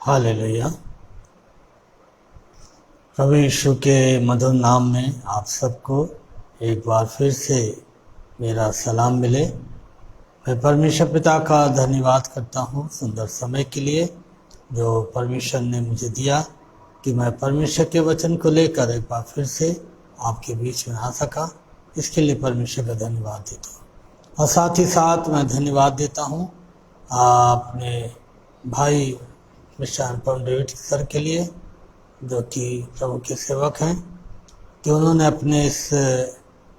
Hallelujah. प्रभु यीशु के मधुर नाम में आप सबको एक बार फिर से मेरा सलाम मिले। मैं परमेश्वर पिता का धन्यवाद करता हूँ सुंदर समय के लिए जो परमेश्वर ने मुझे दिया कि मैं परमेश्वर के वचन को लेकर एक बार फिर से आपके बीच में आ सका। इसके लिए परमेश्वर का धन्यवाद देता हूँ और साथ ही साथ मैं धन्यवाद देता हूँ अपने भाई मिस्टर अनुपम डेविड सर के लिए जो कि प्रभु के सेवक हैं कि उन्होंने अपने इस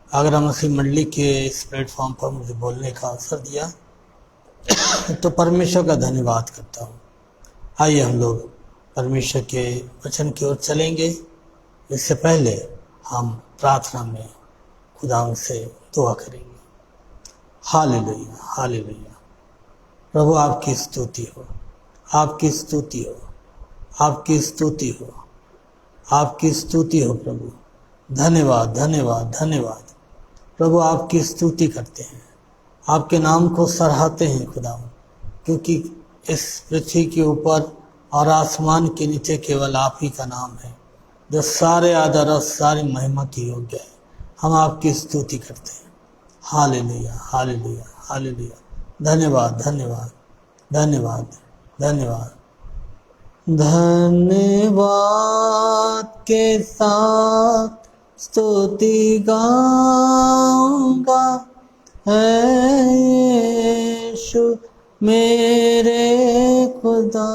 आगरा मसीह मंडली के इस प्लेटफॉर्म पर मुझे बोलने का अवसर दिया तो परमेश्वर का धन्यवाद करता हूँ। आइए हम लोग परमेश्वर के वचन की ओर चलेंगे। इससे पहले हम प्रार्थना में खुदा से दुआ करेंगे। Hallelujah hallelujah. प्रभु आपकी स्तुति हो, आपकी स्तुति हो, आपकी स्तुति हो, आपकी स्तुति हो प्रभु। धन्यवाद धन्यवाद धन्यवाद प्रभु। आपकी स्तुति करते हैं, आपके नाम को सराहते हैं खुदा, क्योंकि इस पृथ्वी के ऊपर और आसमान के नीचे केवल आप ही का नाम है जो सारे आदर और सारी महिमा की योग्य है। हम आपकी स्तुति करते हैं। Hallelujah hallelujah hallelujah. धन्यवाद धन्यवाद धन्यवाद धन्यवाद। धन्यवाद के साथ स्तुति गाऊंगा है यीशु मेरे खुदा।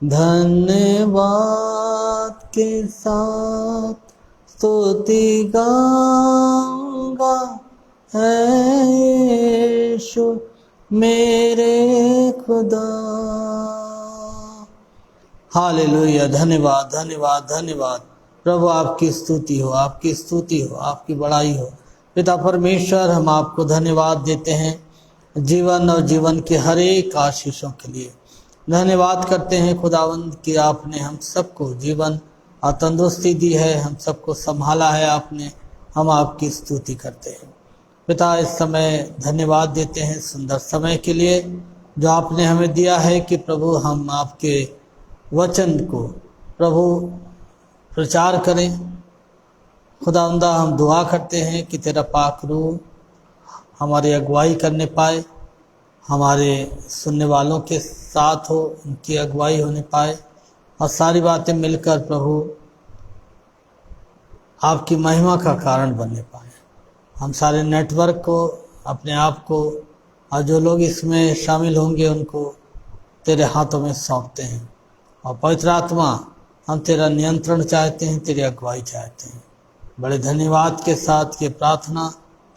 धन्यवाद के साथ स्तुति गाऊंगा है यीशु मेरे खुदा। हालेलुया। धन्यवाद धन्यवाद धन्यवाद प्रभु। आपकी स्तुति हो, आपकी स्तुति हो, आपकी बड़ाई हो। पिता परमेश्वर, हम आपको धन्यवाद देते हैं जीवन और जीवन के हर एक आशीषों के लिए। धन्यवाद करते हैं खुदावंद कि आपने हम सबको जीवन और तंदुरुस्ती दी है, हम सबको संभाला है आपने। हम आपकी स्तुति करते हैं पिता। इस समय धन्यवाद देते हैं सुंदर समय के लिए जो आपने हमें दिया है कि प्रभु हम आपके वचन को प्रभु प्रचार करें। खुदावंदा, हम दुआ करते हैं कि तेरा पाक रूह हमारी अगुवाई करने पाए, हमारे सुनने वालों के साथ हो, उनकी अगुवाई होने पाए और सारी बातें मिलकर प्रभु आपकी महिमा का कारण बनने पाए। हम सारे नेटवर्क को, अपने आप को और जो लोग इसमें शामिल होंगे उनको तेरे हाथों में सौंपते हैं। और पवित्र आत्मा, हम तेरा नियंत्रण चाहते हैं, तेरी अगुवाई चाहते हैं। बड़े धन्यवाद के साथ ये प्रार्थना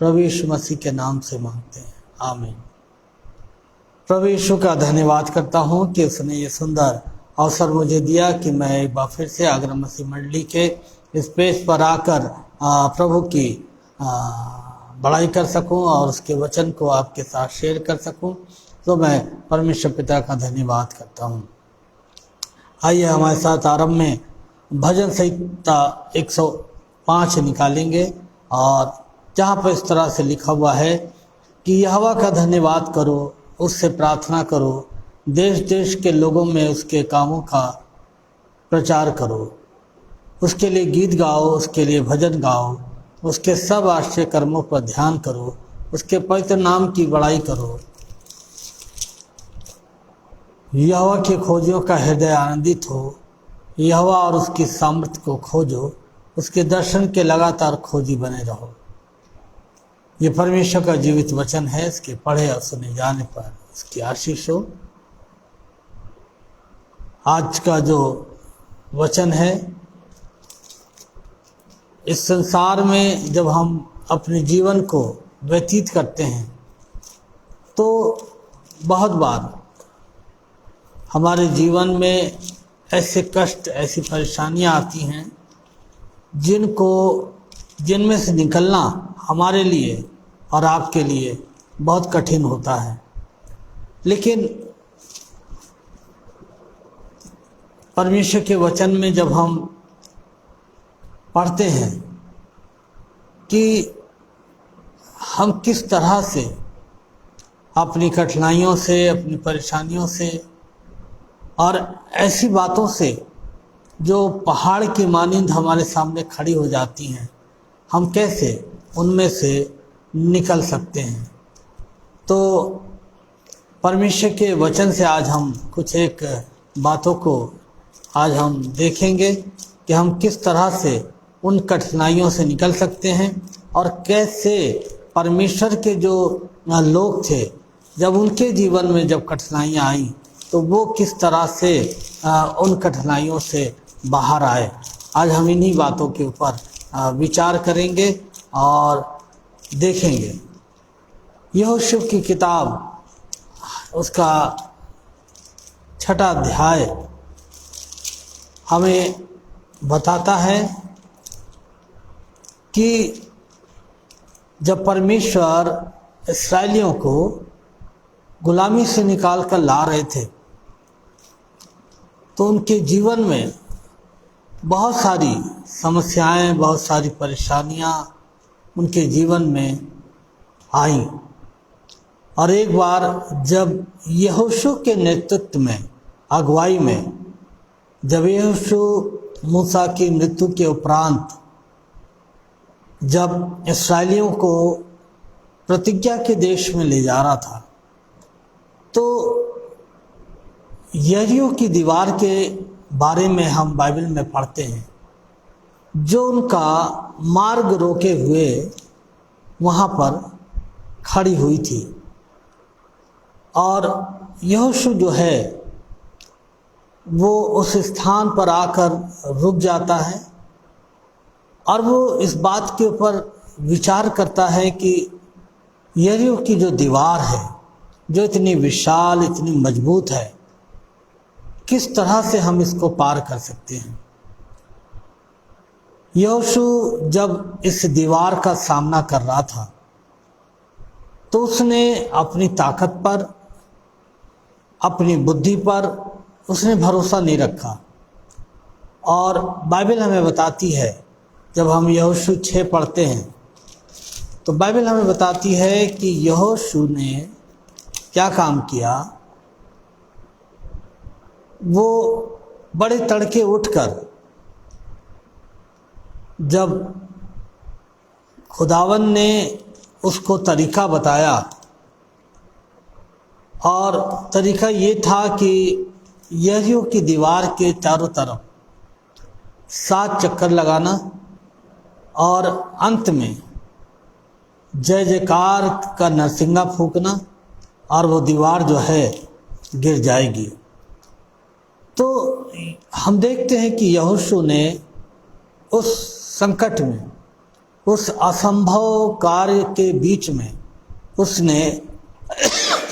प्रभु यीशु मसीह के नाम से मांगते हैं, आमीन। प्रभु यीशु का धन्यवाद करता हूँ कि उसने ये सुंदर अवसर मुझे दिया कि मैं एक बार फिर से आगरा मसीह मंडली के इस पेज पर आकर प्रभु की बड़ाई कर सकूं और उसके वचन को आपके साथ शेयर कर सकूं। तो मैं परमेश्वर पिता का धन्यवाद करता हूं। आइए हमारे साथ आरंभ में भजन संहिता 105 निकालेंगे और जहाँ पर इस तरह से लिखा हुआ है कि यहोवा का धन्यवाद करो, उससे प्रार्थना करो, देश देश के लोगों में उसके कामों का प्रचार करो, उसके लिए गीत गाओ, उसके लिए भजन गाओ, उसके सब आश्चर्य कर्मों पर ध्यान करो, उसके पवित्र नाम की बड़ाई करो। यहोवा के खोजियों का हृदय आनंदित हो, यहोवा और उसकी सामर्थ्य को खोजो, उसके दर्शन के लगातार खोजी बने रहो। ये परमेश्वर का जीवित वचन है, इसके पढ़े और सुने जाने पर इसकी आशीष हो। आज का जो वचन है, इस संसार में जब हम अपने जीवन को व्यतीत करते हैं तो बहुत बार हमारे जीवन में ऐसे कष्ट, ऐसी परेशानियां आती हैं जिनमें से निकलना हमारे लिए और आपके लिए बहुत कठिन होता है। लेकिन परमेश्वर के वचन में जब हम पढ़ते हैं कि हम किस तरह से अपनी कठिनाइयों से, अपनी परेशानियों से और ऐसी बातों से जो पहाड़ की मानिंद हमारे सामने खड़ी हो जाती हैं, हम कैसे उनमें से निकल सकते हैं। तो परमेश्वर के वचन से आज हम कुछ एक बातों को आज हम देखेंगे कि हम किस तरह से उन कठिनाइयों से निकल सकते हैं और कैसे परमेश्वर के जो लोग थे, जब उनके जीवन में जब कठिनाइयाँ आई तो वो किस तरह से उन कठिनाइयों से बाहर आए। आज हम इन्हीं बातों के ऊपर विचार करेंगे और देखेंगे। यहोशू की किताब उसका 6वां अध्याय हमें बताता है कि जब परमेश्वर इस्राएलियों को गुलामी से निकाल कर ला रहे थे तो उनके जीवन में बहुत सारी समस्याएं, बहुत सारी परेशानियां उनके जीवन में आईं। और एक बार जब यहोशू के नेतृत्व में, अगुवाई में, जब यहोशू मूसा की मृत्यु के उपरांत जब इस्राएलियों को प्रतिज्ञा के देश में ले जा रहा था तो यरीहो की दीवार के बारे में हम बाइबल में पढ़ते हैं, जो उनका मार्ग रोके हुए वहाँ पर खड़ी हुई थी। और यहोशू जो है वो उस स्थान पर आकर रुक जाता है और वो इस बात के ऊपर विचार करता है कि यरीहो की जो दीवार है, जो इतनी विशाल, इतनी मजबूत है, किस तरह से हम इसको पार कर सकते हैं। यहोशू जब इस दीवार का सामना कर रहा था तो उसने अपनी ताकत पर, अपनी बुद्धि पर उसने भरोसा नहीं रखा। और बाइबल हमें बताती है, जब हम यहोशू 6 पढ़ते हैं तो बाइबल हमें बताती है कि यहोशू ने क्या काम किया। वो बड़े तड़के उठकर जब खुदावन ने उसको तरीका बताया, और तरीका ये था कि यरीहो की दीवार के चारों तरफ 7 चक्कर लगाना और अंत में जय जयकार का नरसिंगा फूंकना और वो दीवार जो है गिर जाएगी। तो हम देखते हैं कि यहोशू ने उस संकट में, उस असंभव कार्य के बीच में उसने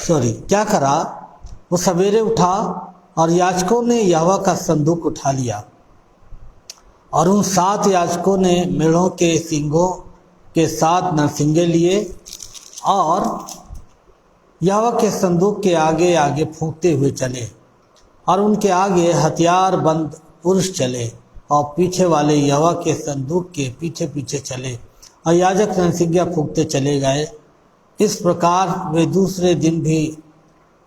क्या करा, वो सवेरे उठा और याजकों ने यहोवा का संदूक उठा लिया और उन 7 याजकों ने मेढ़ों के सींगों के 7 नरसिंगे लिए और यहोवा के संदूक के आगे आगे फूंकते हुए चले और उनके आगे हथियार बंद पुरुष चले और पीछे वाले यहोवा के संदूक के पीछे पीछे चले और याजक नरसिंगा फूंकते चले गए। इस प्रकार वे दूसरे दिन भी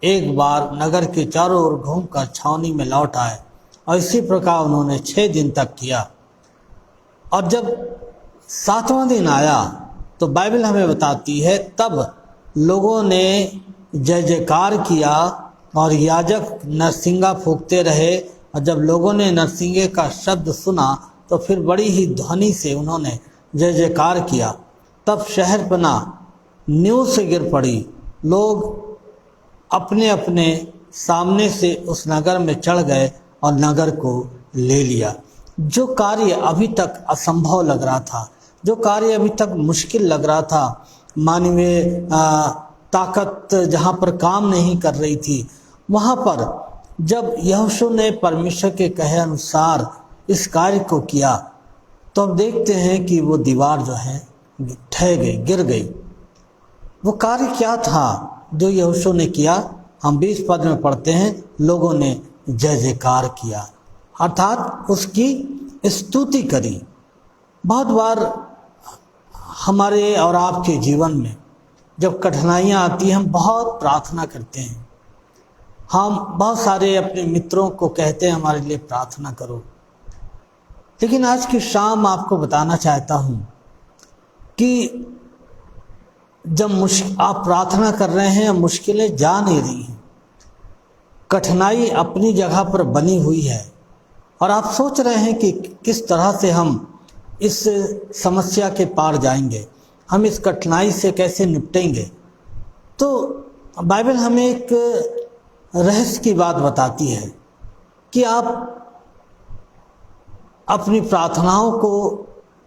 एक बार नगर के चारों ओर घूमकर छावनी में लौट आए और इसी प्रकार उन्होंने 6 दिन तक किया। और जब 7वां दिन आया तो बाइबल हमें बताती है तब लोगों ने जय जयकार किया और याजक नरसिंगा फूंकते रहे। और जब लोगों ने नरसिंगे का शब्द सुना तो फिर बड़ी ही ध्वनि से उन्होंने जय जयकार किया। तब शहरपना नींव से गिर पड़ी। लोग अपने अपने सामने से उस नगर में चढ़ गए और नगर को ले लिया। जो कार्य अभी तक असंभव लग रहा था, जो कार्य अभी तक मुश्किल लग रहा था, मानवीय ताकत जहाँ पर काम नहीं कर रही थी, वहाँ पर जब यहोशू ने परमेश्वर के कहे अनुसार इस कार्य को किया तो हम देखते हैं कि वो दीवार जो है ढह गई, गिर गई। वो कार्य क्या था जो यहोशू ने किया? हम 20 पद में पढ़ते हैं, लोगों ने जय जयकार किया, अर्थात उसकी स्तुति करी। बहुत बार हमारे और आपके जीवन में जब कठिनाइयाँ आती हैं हम बहुत प्रार्थना करते हैं, हम बहुत सारे अपने मित्रों को कहते हैं हमारे लिए प्रार्थना करो, लेकिन आज की शाम आपको बताना चाहता हूँ कि जब आप प्रार्थना कर रहे हैं, मुश्किलें जा नहीं रही हैं, कठिनाई अपनी जगह पर बनी हुई है और आप सोच रहे हैं कि किस तरह से हम इस समस्या के पार जाएंगे, हम इस कठिनाई से कैसे निपटेंगे, तो बाइबल हमें एक रहस्य की बात बताती है कि आप अपनी प्रार्थनाओं को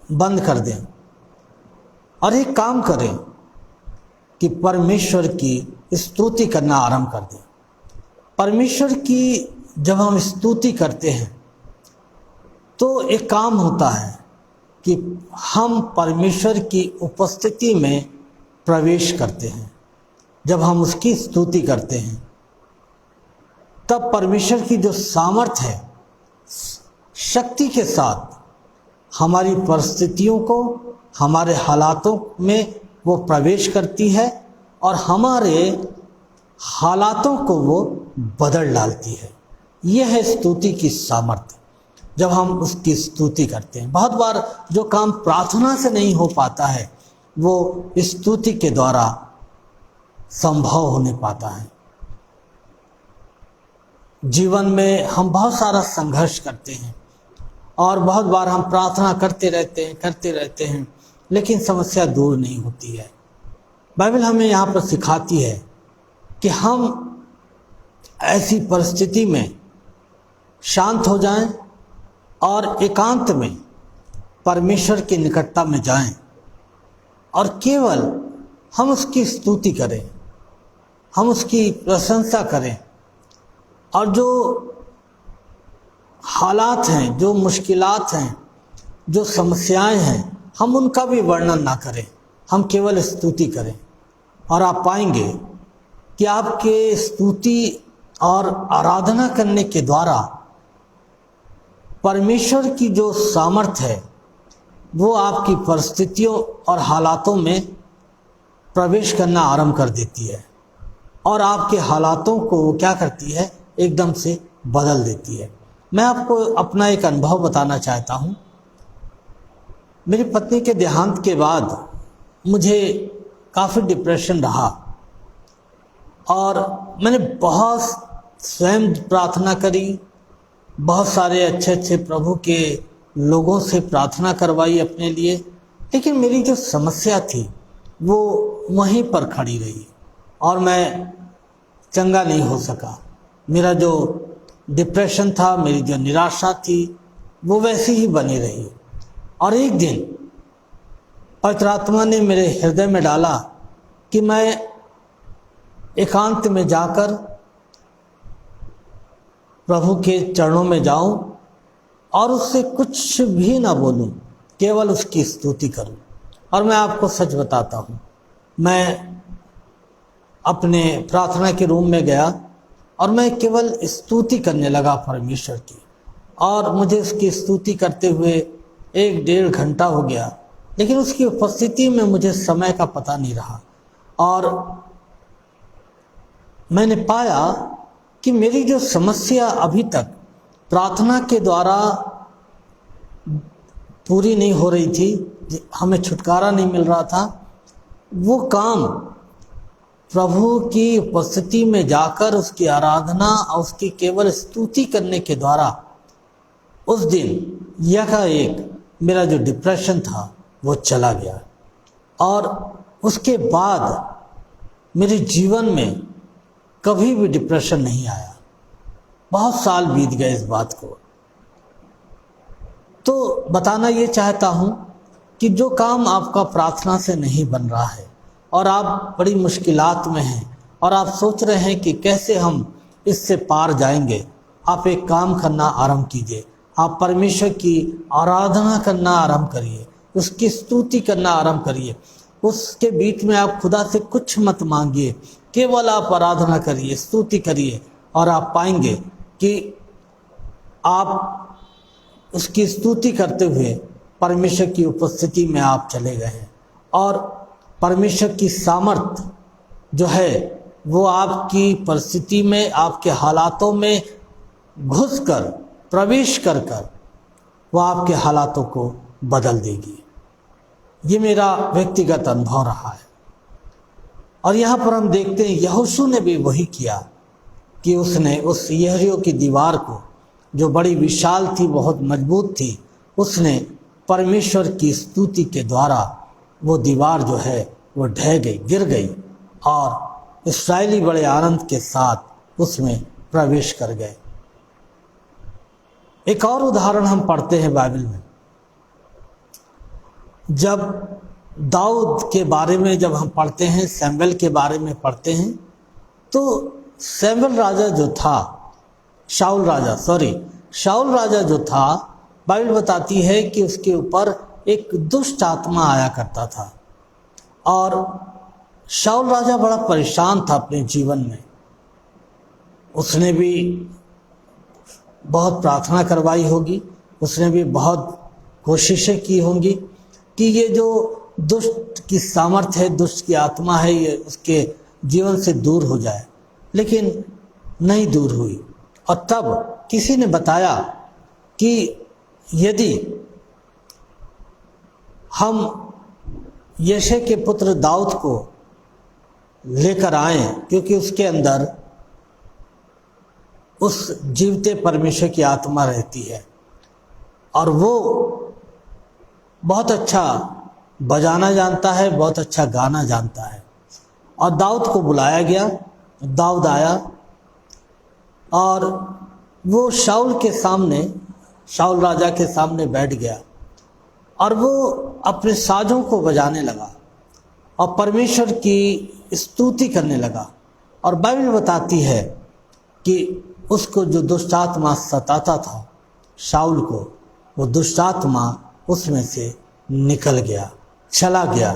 बंद कर दें और एक काम करें कि परमेश्वर की स्तुति करना आरंभ कर दें। परमेश्वर की जब हम स्तुति करते हैं तो एक काम होता है कि हम परमेश्वर की उपस्थिति में प्रवेश करते हैं। जब हम उसकी स्तुति करते हैं तब परमेश्वर की जो सामर्थ्य है शक्ति के साथ हमारी परिस्थितियों को, हमारे हालातों में वो प्रवेश करती है और हमारे हालातों को वो बदल डालती है। यह है स्तुति की सामर्थ्य। जब हम उसकी स्तुति करते हैं, बहुत बार जो काम प्रार्थना से नहीं हो पाता है वो स्तुति के द्वारा संभव होने पाता है। जीवन में हम बहुत सारा संघर्ष करते हैं और बहुत बार हम प्रार्थना करते रहते हैं लेकिन समस्या दूर नहीं होती है। बाइबल हमें यहाँ पर सिखाती है कि हम ऐसी परिस्थिति में शांत हो जाएं और एकांत में परमेश्वर की निकटता में जाएं और केवल हम उसकी स्तुति करें, हम उसकी प्रशंसा करें और जो हालात हैं, जो मुश्किलात हैं, जो समस्याएं हैं, हम उनका भी वर्णन ना करें, हम केवल स्तुति करें और आप पाएंगे कि आपके स्तुति और आराधना करने के द्वारा परमेश्वर की जो सामर्थ्य है वो आपकी परिस्थितियों और हालातों में प्रवेश करना आरंभ कर देती है और आपके हालातों को वो क्या करती है, एकदम से बदल देती है। मैं आपको अपना एक अनुभव बताना चाहता हूँ। मेरी पत्नी के देहांत के बाद मुझे काफ़ी डिप्रेशन रहा और मैंने बहुत स्वयं प्रार्थना करी, बहुत सारे अच्छे प्रभु के लोगों से प्रार्थना करवाई अपने लिए, लेकिन मेरी जो समस्या थी वो वहीं पर खड़ी रही और मैं चंगा नहीं हो सका। मेरा जो डिप्रेशन था, मेरी जो निराशा थी वो वैसी ही बनी रही। और एक दिन पवित्र आत्मा ने मेरे हृदय में डाला कि मैं एकांत में जाकर प्रभु के चरणों में जाऊं और उससे कुछ भी ना बोलूं, केवल उसकी स्तुति करूं। और मैं आपको सच बताता हूं, मैं अपने प्रार्थना के रूम में गया और मैं केवल स्तुति करने लगा परमेश्वर की, और मुझे उसकी स्तुति करते हुए 1-1.5 घंटा हो गया, लेकिन उसकी उपस्थिति में मुझे समय का पता नहीं रहा। और मैंने पाया कि मेरी जो समस्या अभी तक प्रार्थना के द्वारा पूरी नहीं हो रही थी, हमें छुटकारा नहीं मिल रहा था, वो काम प्रभु की उपस्थिति में जाकर उसकी आराधना और उसकी केवल स्तुति करने के द्वारा उस दिन यकाएक मेरा जो डिप्रेशन था वो चला गया। और उसके बाद मेरे जीवन में कभी भी डिप्रेशन नहीं आया। बहुत साल बीत गए इस बात को। तो बताना ये चाहता हूँ कि जो काम आपका प्रार्थना से नहीं बन रहा है और आप बड़ी मुश्किलात में हैं और आप सोच रहे हैं कि कैसे हम इससे पार जाएंगे, आप एक काम करना आरंभ कीजिए। आप परमेश्वर की आराधना करना आरंभ करिए, उसकी स्तुति करना आरंभ करिए। उसके बीच में आप खुदा से कुछ मत मांगिए, केवल आप आराधना करिए, स्तुति करिए, और आप पाएंगे कि आप उसकी स्तुति करते हुए परमेश्वर की उपस्थिति में आप चले गए हैं और परमेश्वर की सामर्थ जो है वो आपकी परिस्थिति में, आपके हालातों में घुसकर, प्रवेश कर कर वो आपके हालातों को बदल देगी। ये मेरा व्यक्तिगत अनुभव रहा है। और यहाँ पर हम देखते हैं यहोशू ने भी वही किया कि उसने उस यरीहो की दीवार को, जो बड़ी विशाल थी, बहुत मजबूत थी, उसने परमेश्वर की स्तुति के द्वारा वो दीवार जो है वो ढह गई, गिर गई, और इस्राएली बड़े आनंद के साथ उसमें प्रवेश कर गए। एक और उदाहरण हम पढ़ते हैं बाइबल में, जब दाऊद के बारे में जब हम पढ़ते हैं, शमूएल के बारे में पढ़ते हैं, तो शमूएल राजा जो था, शाऊल राजा जो था, बाइबल बताती है कि उसके ऊपर एक दुष्ट आत्मा आया करता था, और शाऊल राजा बड़ा परेशान था अपने जीवन में। उसने भी बहुत प्रार्थना करवाई होगी, उसने भी बहुत कोशिशें की होंगी कि ये जो दुष्ट की सामर्थ्य है, दुष्ट की आत्मा है, ये उसके जीवन से दूर हो जाए, लेकिन नहीं दूर हुई। और तब किसी ने बताया कि यदि हम यशे के पुत्र दाऊद को लेकर आएं, क्योंकि उसके अंदर उस जीवते परमेश्वर की आत्मा रहती है, और वो बहुत अच्छा बजाना जानता है, बहुत अच्छा गाना जानता है। और दाऊद को बुलाया गया, दाऊद आया और वो शाऊल राजा के सामने बैठ गया, और वो अपने साजों को बजाने लगा और परमेश्वर की स्तुति करने लगा। और बाइबल बताती है कि उसको जो दुष्टात्मा सताता था शाऊल को, वो दुष्टात्मा उसमें से निकल गया, चला गया।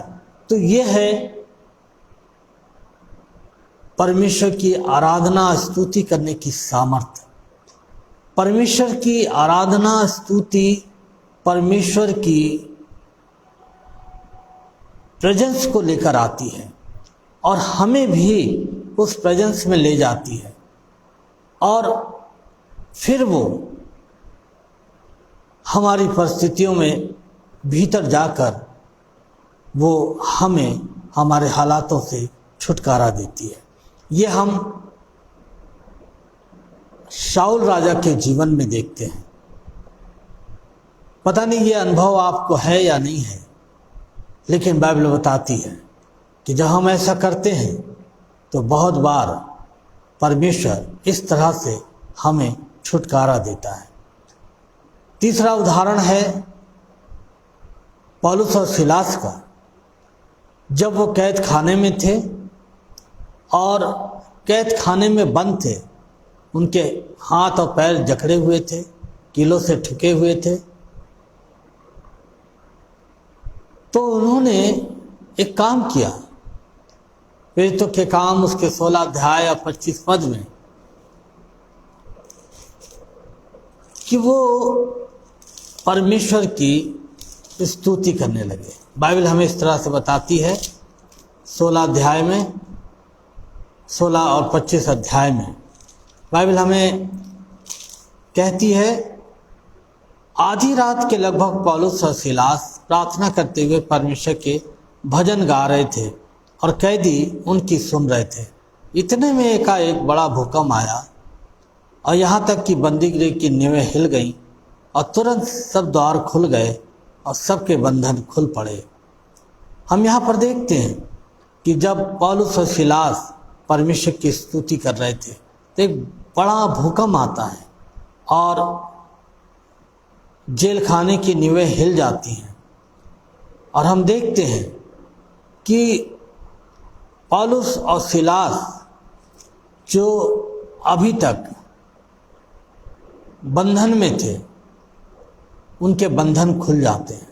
तो ये है परमेश्वर की आराधना, स्तुति करने की सामर्थ्य। परमेश्वर की आराधना, स्तुति परमेश्वर की प्रेजेंस को लेकर आती है और हमें भी उस प्रेजेंस में ले जाती है, और फिर वो हमारी परिस्थितियों में भीतर जाकर वो हमें हमारे हालातों से छुटकारा देती है। ये हम शाऊल राजा के जीवन में देखते हैं। पता नहीं ये अनुभव आपको है या नहीं है, लेकिन बाइबल बताती है कि जब हम ऐसा करते हैं तो बहुत बार परमेश्वर इस तरह से हमें छुटकारा देता है। तीसरा उदाहरण है पौलुस और सिलास का। जब वो कैद खाने में थे और कैद खाने में बंद थे, उनके हाथ और पैर जकड़े हुए थे, कीलों से ठुके हुए थे, तो उन्होंने एक काम किया। प्रेरितों के काम उसके 16 अध्याय और 25 पद में कि वो परमेश्वर की स्तुति करने लगे। बाइबल हमें इस तरह से बताती है 16 अध्याय में, 16 और 25 अध्याय में बाइबल हमें कहती है, आधी रात के लगभग पौलुस और सिलास प्रार्थना करते हुए परमेश्वर के भजन गा रहे थे और कैदी उनकी सुन रहे थे। इतने में एकाएक बड़ा भूकंप आया और यहाँ तक कि बंदीगृह की नींवें हिल गईं और तुरंत सब द्वार खुल गए और सबके बंधन खुल पड़े। हम यहाँ पर देखते हैं कि जब पौलुस और सिलास परमेश्वर की स्तुति कर रहे थे तो एक बड़ा भूकंप आता है और जेल खाने की नींवें हिल जाती हैं, और हम देखते हैं कि पौलुस और सिलास जो अभी तक बंधन में थे, उनके बंधन खुल जाते हैं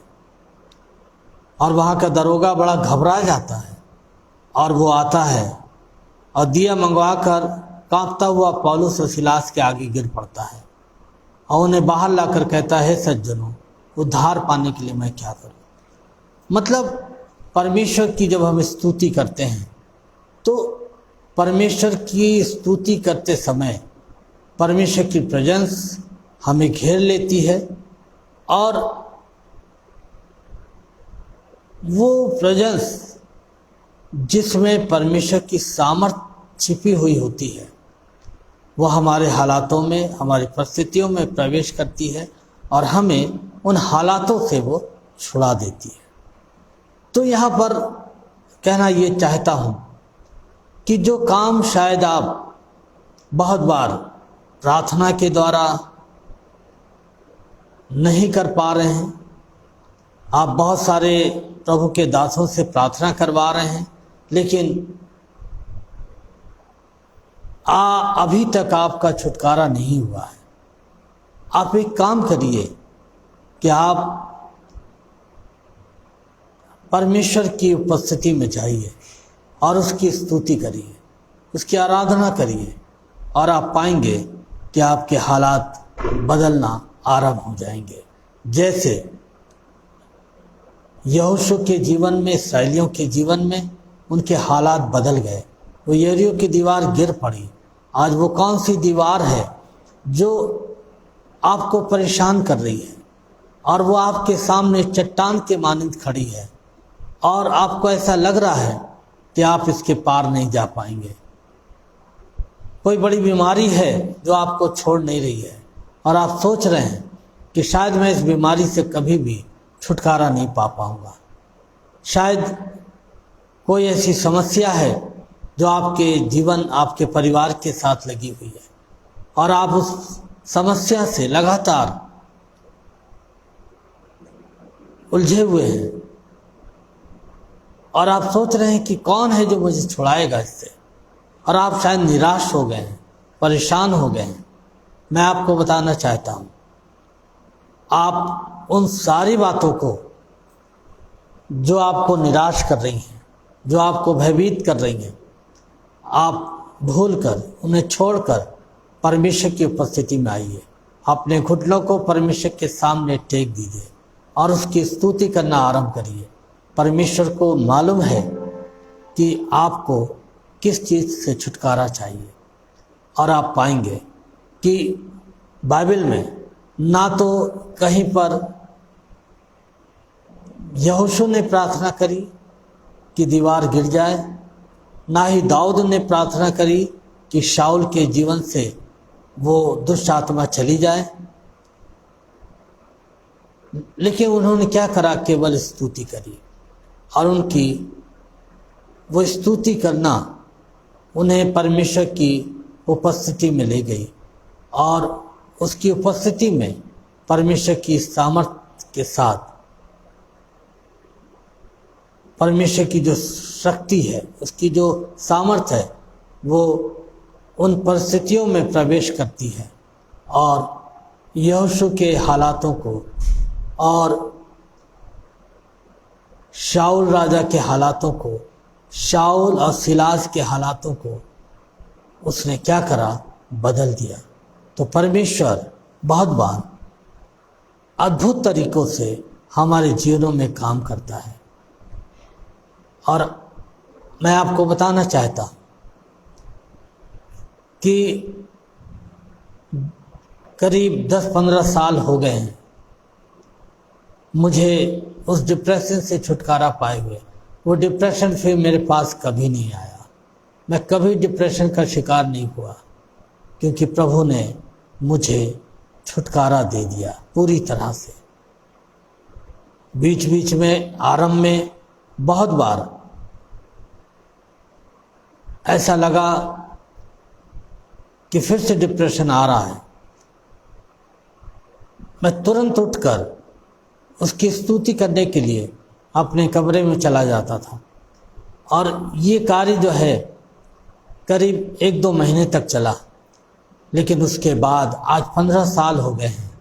और वहाँ का दरोगा बड़ा घबरा जाता है और वो आता है और दिया मंगवाकर कांपता हुआ पौलुस और सिलास के आगे गिर पड़ता है और उन्हें बाहर लाकर कहता है, सज्जनों, उद्धार पाने के लिए मैं क्या करूं। मतलब परमेश्वर की जब हम स्तुति करते हैं तो परमेश्वर की स्तुति करते समय परमेश्वर की प्रेजेंस हमें घेर लेती है और वो प्रेजेंस जिसमें परमेश्वर की सामर्थ छिपी हुई होती है वह हमारे हालातों में, हमारी परिस्थितियों में प्रवेश करती है और हमें उन हालातों से वो छुड़ा देती है। तो यहाँ पर कहना ये चाहता हूँ कि जो काम शायद आप बहुत बार प्रार्थना के द्वारा नहीं कर पा रहे हैं, आप बहुत सारे प्रभु के दासों से प्रार्थना करवा रहे हैं, लेकिन अभी तक आपका छुटकारा नहीं हुआ है। आप एक काम करिए कि आप परमेश्वर की उपस्थिति में जाइए और उसकी स्तुति करिए, उसकी आराधना करिए और आप पाएंगे कि आपके हालात बदलना आरंभ हो जाएंगे। जैसे यहोशू के जीवन में, इस्राएलियों के जीवन में उनके हालात बदल गए। वो यरीहो की दीवार गिर पड़ी। आज वो कौन सी दीवार है जो आपको परेशान कर रही है और वो आपके सामने चट्टान के मानंद खड़ी है और आपको ऐसा लग रहा है कि आप इसके पार नहीं जा पाएंगे। कोई बड़ी बीमारी है जो आपको छोड़ नहीं रही है और आप सोच रहे हैं कि शायद मैं इस बीमारी से कभी भी छुटकारा नहीं पा पाऊंगा। शायद कोई ऐसी समस्या है जो आपके जीवन, आपके परिवार के साथ लगी हुई है और आप उस समस्या से लगातार उलझे हुए हैं और आप सोच रहे हैं कि कौन है जो मुझे छुड़ाएगा इससे, और आप शायद निराश हो गए हैं, परेशान हो गए हैं। मैं आपको बताना चाहता हूँ, आप उन सारी बातों को जो आपको निराश कर रही हैं, जो आपको भयभीत कर रही हैं, आप भूलकर, उन्हें छोड़कर परमेश्वर की उपस्थिति में आइए। अपने घुटनों को परमेश्वर के सामने टेक दीजिए और उसकी स्तुति करना आरंभ करिए। परमेश्वर को मालूम है कि आपको किस चीज़ से छुटकारा चाहिए और आप पाएंगे कि बाइबल में ना तो कहीं पर यहोशू ने प्रार्थना करी कि दीवार गिर जाए, ना ही दाऊद ने प्रार्थना करी कि शाऊल के जीवन से वो दुष्ट आत्मा चली जाए, लेकिन उन्होंने क्या करा, केवल स्तुति करी और उनकी वो स्तुति करना उन्हें परमेश्वर की उपस्थिति में ले गई और उसकी उपस्थिति में परमेश्वर की सामर्थ्य के साथ परमेश्वर की जो शक्ति है, उसकी जो सामर्थ्य है, वो उन परिस्थितियों में प्रवेश करती है और यहोशू के हालातों को और शाऊल राजा के हालातों को, शाऊल और सिलास के हालातों को उसने क्या करा, बदल दिया। तो परमेश्वर बहुत बार अद्भुत तरीकों से हमारे जीवनों में काम करता है और मैं आपको बताना चाहता हूँ कि करीब 10-15 साल हो गए हैं मुझे उस डिप्रेशन से छुटकारा पाए हुए। वो डिप्रेशन फिर मेरे पास कभी नहीं आया। मैं कभी डिप्रेशन का शिकार नहीं हुआ क्योंकि प्रभु ने मुझे छुटकारा दे दिया पूरी तरह से। बीच बीच में, आरंभ में बहुत बार ऐसा लगा कि फिर से डिप्रेशन आ रहा है। मैं तुरंत उठकर उसकी स्तुति करने के लिए अपने कमरे में चला जाता था और ये कार्य जो है करीब 1-2 महीने तक चला, लेकिन उसके बाद आज 15 साल हो गए हैं,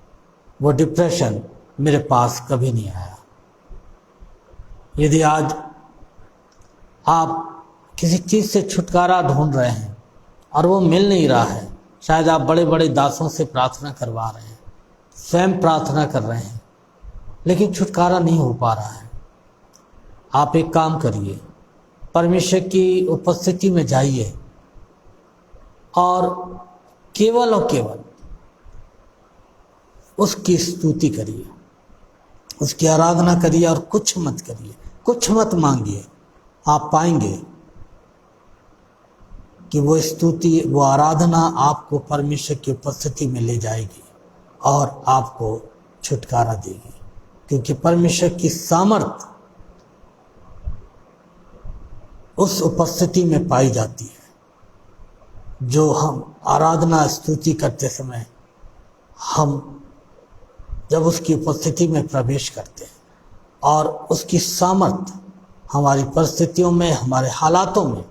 वो डिप्रेशन मेरे पास कभी नहीं आया। यदि आज आप किसी चीज़ से छुटकारा ढूंढ रहे हैं और वो मिल नहीं रहा है, शायद आप बड़े बड़े दासों से प्रार्थना करवा रहे हैं, स्वयं प्रार्थना कर रहे हैं, लेकिन छुटकारा नहीं हो पा रहा है, आप एक काम करिए, परमेश्वर की उपस्थिति में जाइए और केवल उसकी स्तुति करिए, उसकी आराधना करिए और कुछ मत करिए, कुछ मत मांगिए। आप पाएंगे कि वो स्तुति, वो आराधना आपको परमेश्वर की उपस्थिति में ले जाएगी और आपको छुटकारा देगी, क्योंकि परमेश्वर की सामर्थ उस उपस्थिति में पाई जाती है जो हम आराधना स्तुति करते समय हम जब उसकी उपस्थिति में प्रवेश करते हैं और उसकी सामर्थ हमारी परिस्थितियों में, हमारे हालातों में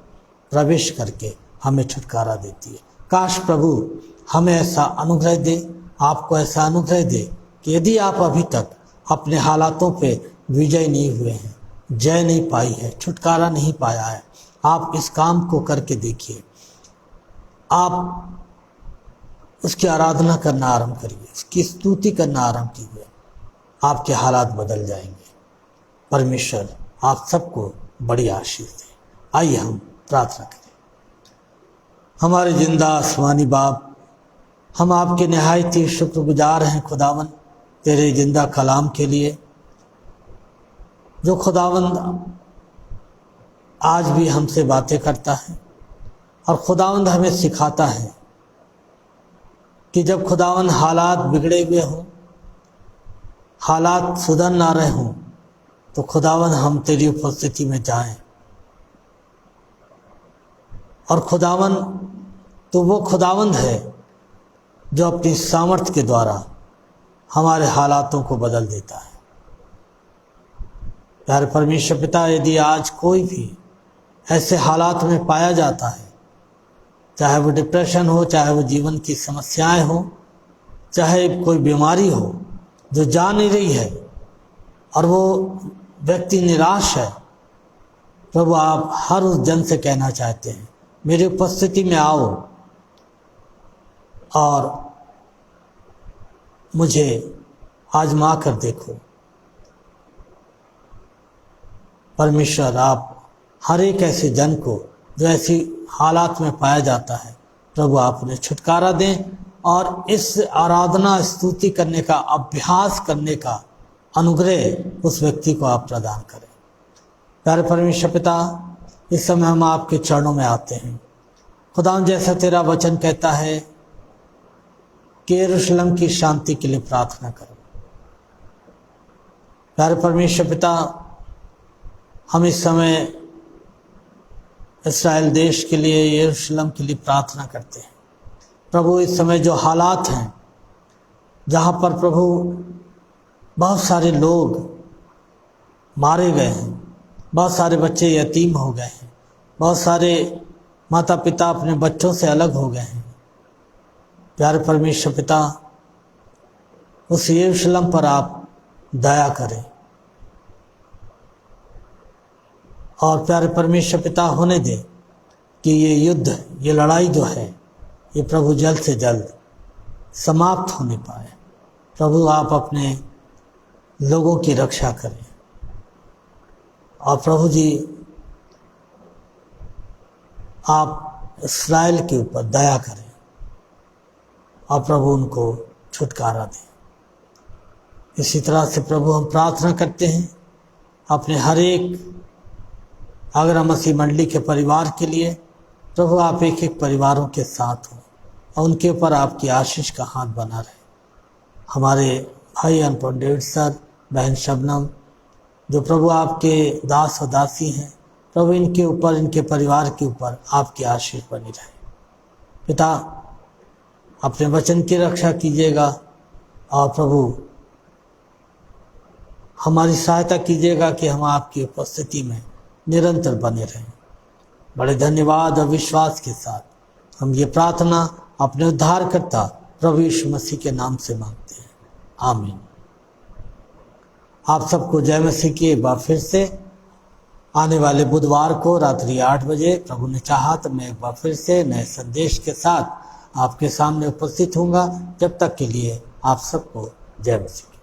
प्रवेश करके हमें छुटकारा देती है। काश प्रभु हमें ऐसा अनुग्रह दे, आपको ऐसा अनुग्रह दे कि यदि आप अभी तक अपने हालातों पे विजय नहीं हुए हैं, जय नहीं पाई है, छुटकारा नहीं पाया है, आप इस काम को करके देखिए। आप उसकी आराधना करना आरंभ करिए, उसकी स्तुति करना आरंभ कीजिए, आपके हालात बदल जाएंगे। परमेश्वर आप सबको बड़ी आशीष दे। आइए हम प्रार्थना करें। हमारे जिंदा आसमानी बाप, हम आपके निहायत ही शुक्रगुजार हैं खुदावन तेरे जिंदा कलाम के लिए, जो खुदावंद आज भी हमसे बातें करता है और खुदावंद हमें सिखाता है कि जब खुदावंद हालात बिगड़े हुए हों, हालात सुधर ना रहे हों, तो खुदावंद हम तेरी उपस्थिति में जाएं। और खुदावंद तो वो खुदावंद है जो अपनी सामर्थ्य के द्वारा हमारे हालातों को बदल देता है। प्यारे परमेश्वर पिता, यदि आज कोई भी ऐसे हालात में पाया जाता है, चाहे वो डिप्रेशन हो, चाहे वो जीवन की समस्याएं हो, चाहे कोई बीमारी हो जो जा नहीं रही है और वो व्यक्ति निराश है, प्रभु आप हर उस जन से कहना चाहते हैं, मेरी उपस्थिति में आओ और मुझे आजमा कर देखो। परमेश्वर आप हर एक ऐसे जन को जो ऐसी हालात में पाया जाता है, प्रभु आप उन्हें छुटकारा दें और इस आराधना स्तुति करने का, अभ्यास करने का अनुग्रह उस व्यक्ति को आप प्रदान करें। प्यारे परमेश्वर पिता, इस समय हम आपके चरणों में आते हैं। खुदा, जैसा तेरा वचन कहता है कि यरूशलेम की शांति के लिए प्रार्थना करो। प्यारे परमेश्वर पिता, हम इस समय इस्राएल देश के लिए, यरूशलेम के लिए प्रार्थना करते हैं। प्रभु इस समय जो हालात हैं, जहाँ पर प्रभु बहुत सारे लोग मारे गए हैं, बहुत सारे बच्चे यतीम हो गए हैं, बहुत सारे माता पिता अपने बच्चों से अलग हो गए हैं। प्यारे परमेश्वर पिता, उस यरूशलेम पर आप दया करें और प्यारे परमेश्वर पिता होने दे कि ये युद्ध, ये लड़ाई जो है, ये प्रभु जल्द से जल्द समाप्त होने पाए। प्रभु आप अपने लोगों की रक्षा करें और प्रभु जी आप इस्राएल के ऊपर दया करें और प्रभु उनको छुटकारा दें। इसी तरह से प्रभु हम प्रार्थना करते हैं अपने हर एक आगरा मसीह मंडली के परिवार के लिए। प्रभु आप एक एक परिवारों के साथ हों और उनके ऊपर आपकी आशीष का हाथ बना रहे। हमारे भाई अनुपम डेविड सर, बहन शबनम, जो प्रभु आपके दास और दासी हैं, प्रभु इनके ऊपर, इनके परिवार के ऊपर आपकी आशीष बनी रहे। पिता, अपने वचन की रक्षा कीजिएगा और प्रभु हमारी सहायता कीजिएगा कि हम आपकी उपस्थिति में निरंतर बने रहें। बड़े धन्यवाद और विश्वास के साथ हम ये प्रार्थना अपने उद्धारकर्ता प्रभु यीशु मसीह के नाम से मांगते हैं, आमीन। आप सबको जय मसीह की एक बार फिर से। आने वाले बुधवार को रात्रि 8 बजे प्रभु ने चाहा तो मैं एक बार फिर से नए संदेश के साथ आपके सामने उपस्थित होऊंगा। जब तक के लिए आप सबको जय मसीह।